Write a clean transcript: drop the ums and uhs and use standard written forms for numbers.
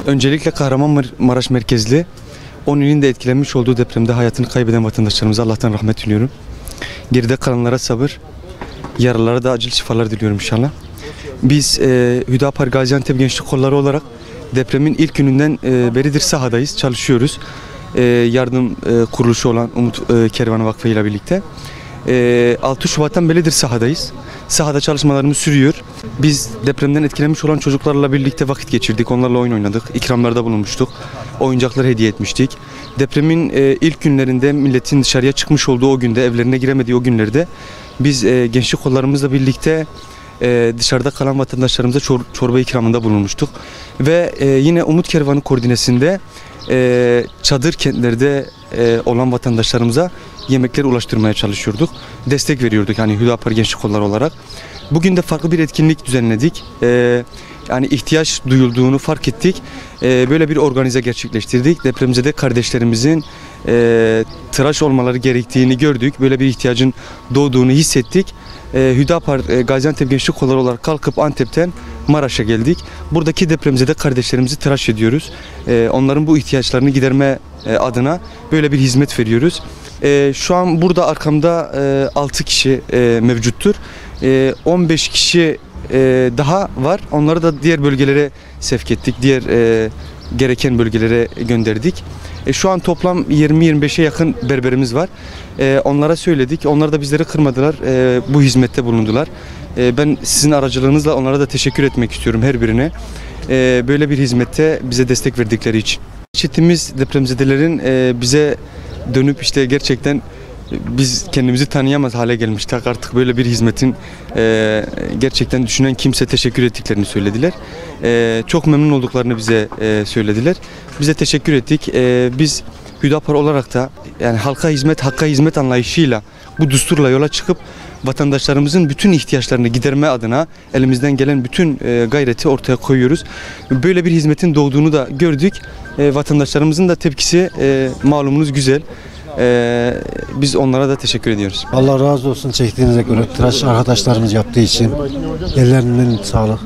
Öncelikle Kahramanmaraş merkezli 10 ilin de etkilenmiş olduğu depremde hayatını kaybeden vatandaşlarımıza Allah'tan rahmet diliyorum. Geride kalanlara sabır, yaralılara da acil şifalar diliyorum inşallah. Biz Hüdapar Gaziantep Gençlik Kolları olarak depremin ilk gününden beridir sahadayız, çalışıyoruz. Yardım kuruluşu olan Umut Kervanı Vakfı ile birlikte. 6 Şubat'tan beridir sahadayız. Sahada çalışmalarımız sürüyor. Biz depremden etkilenmiş olan çocuklarla birlikte vakit geçirdik. Onlarla oyun oynadık. İkramlarda bulunmuştuk. Oyuncaklar hediye etmiştik. Depremin ilk günlerinde milletin dışarıya çıkmış olduğu o günde, evlerine giremediği o günlerde biz gençlik kollarımızla birlikte dışarıda kalan vatandaşlarımıza çorba ikramında bulunmuştuk. Ve yine Umut Kervanı koordinesinde çadır kentlerde olan vatandaşlarımıza yemekleri ulaştırmaya çalışıyorduk. Destek veriyorduk yani Hüdapar Gençlik Kolları olarak. Bugün de farklı bir etkinlik düzenledik. Yani ihtiyaç duyulduğunu fark ettik. Böyle bir organize gerçekleştirdik. Depremzede kardeşlerimizin tıraş olmaları gerektiğini gördük. Böyle bir ihtiyacın doğduğunu hissettik. Hüdapar Gaziantep Gençlik Kolları olarak kalkıp Antep'ten Maraş'a geldik. Buradaki depremzede kardeşlerimizi tıraş ediyoruz. Onların bu ihtiyaçlarını giderme adına böyle bir hizmet veriyoruz. Şu an burada arkamda 6 kişi mevcuttur. 15 kişi daha var. Onları da diğer bölgelere sevk ettik. Diğer gereken bölgelere gönderdik. Şu an toplam 20-25'e yakın berberimiz var. Onlara söyledik. Onlar da bizleri kırmadılar. Bu hizmette bulundular. Ben sizin aracılığınızla onlara da teşekkür etmek istiyorum her birine. Böyle bir hizmette bize destek verdikleri için. Çetimiz depremzedelerin bize dönüp işte gerçekten biz kendimizi tanıyamaz hale gelmiştik. Artık böyle bir hizmetin gerçekten düşünen kimse teşekkür ettiklerini söylediler. Çok memnun olduklarını bize söylediler. Bize teşekkür ettik. Biz Hüdapar olarak da yani halka hizmet, hakka hizmet anlayışıyla bu düsturla yola çıkıp vatandaşlarımızın bütün ihtiyaçlarını giderme adına elimizden gelen bütün gayreti ortaya koyuyoruz. Böyle bir hizmetin doğduğunu da gördük. Vatandaşlarımızın da tepkisi malumunuz güzel. Biz onlara da teşekkür ediyoruz. Allah razı olsun çektiğinize göre tıraş arkadaşlarımız yaptığı için ellerinden sağlık.